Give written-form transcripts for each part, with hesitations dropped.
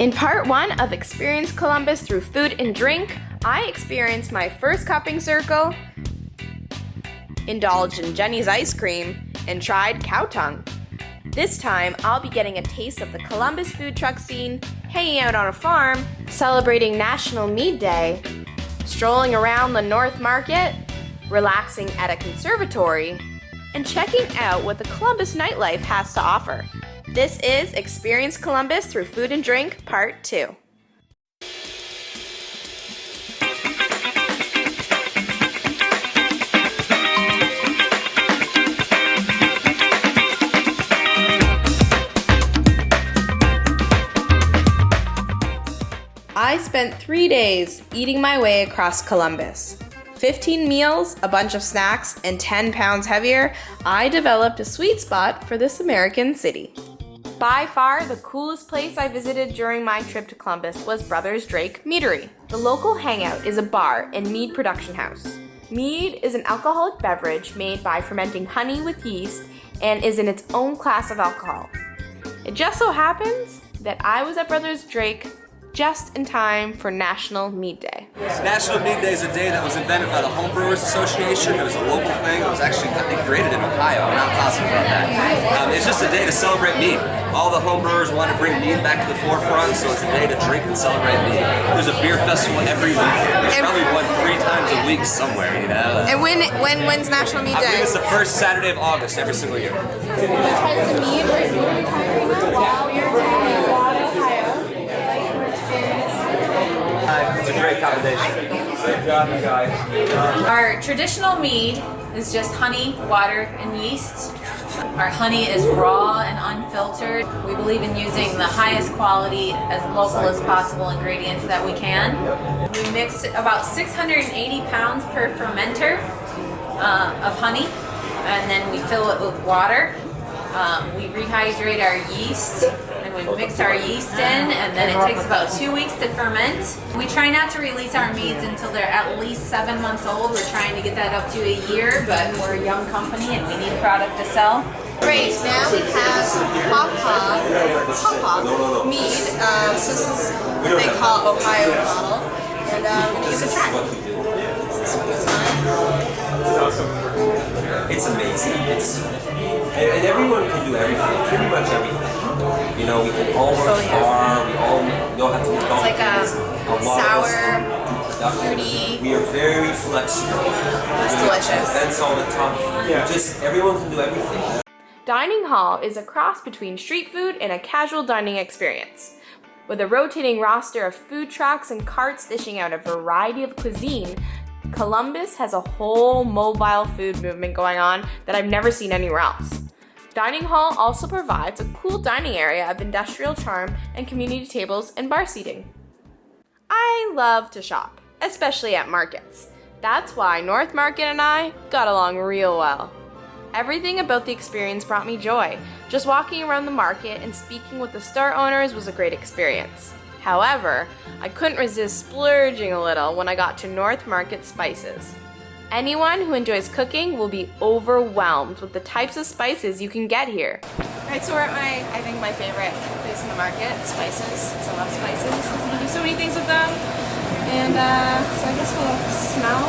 In part 1 of Experience Columbus through food and drink, I experienced my first cupping circle, indulged in Jenny's ice cream, and tried cow tongue. This time, I'll be getting a taste of the Columbus food truck scene, hanging out on a farm, celebrating National Mead Day, strolling around the North Market, relaxing at a conservatory, and checking out what the Columbus nightlife has to offer. This is Experience Columbus through food and drink, part 2. I spent 3 days eating my way across Columbus. 15 meals, a bunch of snacks, and 10 pounds heavier, I developed a sweet spot for this American city. By far, the coolest place I visited during my trip to Columbus was Brothers Drake Meery. The local hangout is a bar and mead production house. Mead is an alcoholic beverage made by fermenting honey with yeast and is in its own class of alcohol. It just so happens that I was at Brothers Drake just in time for National Mead Day. National Mead Day is a day that was invented by the Home Brewers Association. It was a local thing. It was actually, I think, created in Ohio. I'm not positive about that. It's just a day to celebrate mead. All the home brewers want to bring mead back to the forefront, so it's a day to drink and celebrate mead. There's a beer festival every week. There's probably one 3 times a week somewhere, you know? And when's National Mead Day? I believe it's the first Saturday of August every single year. Try some mead. What are you trying right now? Wow, you're trying Ohio. It's a great combination. Great job, you guys. Our traditional mead is just honey, water, and yeast. Our honey is raw and unfiltered. We believe in using the highest quality, as local as possible ingredients that we can. We mix about 680 pounds per fermenter of honey, and then we fill it with water. We rehydrate our yeast, and we mix our yeast in, and then it takes about 2 weeks to ferment. We try not to release our meads until they're at least 7 months old. We're trying to get that up to a year, but we're a young company and we need product to sell. Great, now we have Pawpaw mead. So this is what they call Ohio bottle, and we're going to give it a try. It's amazing. And everyone can do everything, pretty much everything. You know, we can all work hard, we all know how to make all like things. sour, fruity. We are very flexible. It's delicious. That's all the time. Just everyone can do everything. Dining hall is a cross between street food and a casual dining experience. With a rotating roster of food trucks and carts dishing out a variety of cuisine, Columbus has a whole mobile food movement going on that I've never seen anywhere else. Dining hall also provides a cool dining area of industrial charm and community tables and bar seating. I love to shop, especially at markets. That's why North Market and I got along real well. Everything about the experience brought me joy. Just walking around the market and speaking with the store owners was a great experience. However, I couldn't resist splurging a little when I got to North Market Spices. Anyone who enjoys cooking will be overwhelmed with the types of spices you can get here. Alright, so we're at I think my favorite place in the market, Spices, because I love spices. You can do so many things with them. And so I guess we'll smell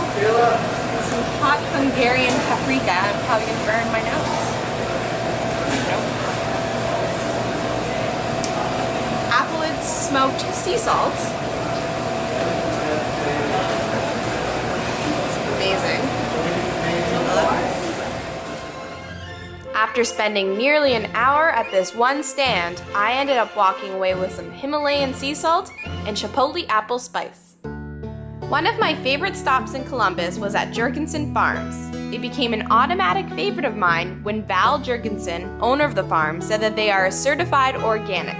some hot Hungarian paprika. I'm probably going to burn my nose. Nope. Applewood smoked sea salt. It's amazing. After spending nearly an hour at this one stand, I ended up walking away with some Himalayan sea salt and chipotle apple spice. One of my favorite stops in Columbus was at Jinson Farms. It became an automatic favorite of mine when Val Jurgensen, owner of the farm, said that they are certified organic.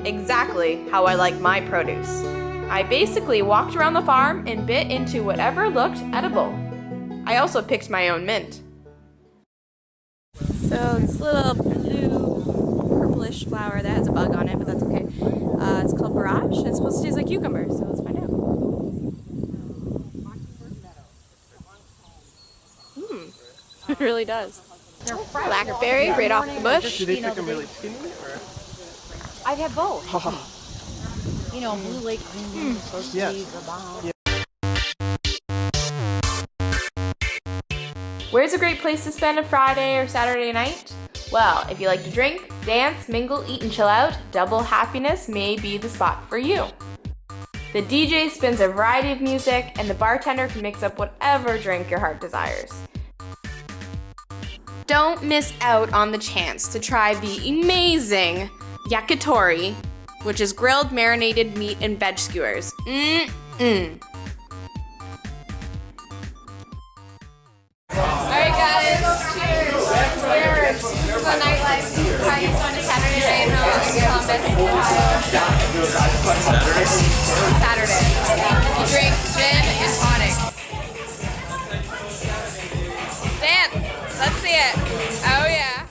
Exactly how I like my produce. I basically walked around the farm and bit into whatever looked edible. I also picked my own mint. So this little blue purplish flower that has a bug on it, but that's okay. It's called Barrage, and it's supposed to taste like cucumber, so let's find out. It really does. Blackberry right off the bush. Do they pick them really skinny? Or? I've had both. You know, Blue Lake green beans are supposed to be the bomb. Where's a great place to spend a Friday or Saturday night? Well, if you like to drink, dance, mingle, eat, and chill out, Double Happiness may be the spot for you. The DJ spins a variety of music, and the bartender can mix up whatever drink your heart desires. Don't miss out on the chance to try the amazing yakitori, which is grilled marinated meat and veg skewers. Alright guys, cheers! Cheers to the nightlife. How are you doing a Saturday night in Columbus, Ohio? Saturday. You drink gin and tonic. Dance! Let's see it. Oh yeah.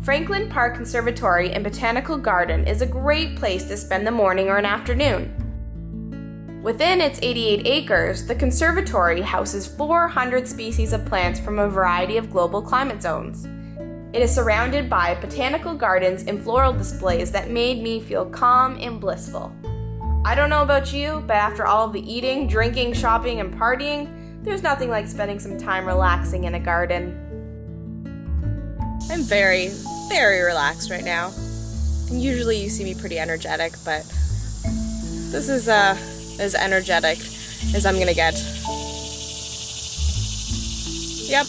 Franklin Park Conservatory and Botanical Garden is a great place to spend the morning or an afternoon. Within its 88 acres, the conservatory houses 400 species of plants from a variety of global climate zones. It is surrounded by botanical gardens and floral displays that made me feel calm and blissful. I don't know about you, but after all of the eating, drinking, shopping, and partying, there's nothing like spending some time relaxing in a garden. I'm very, very relaxed right now. And usually you see me pretty energetic, but this is as energetic as I'm gonna get. Yep.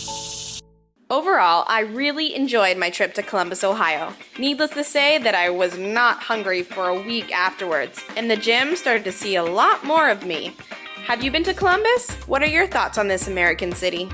Overall, I really enjoyed my trip to Columbus, Ohio. Needless to say that I was not hungry for a week afterwards, and the gym started to see a lot more of me. Have you been to Columbus? What are your thoughts on this American city?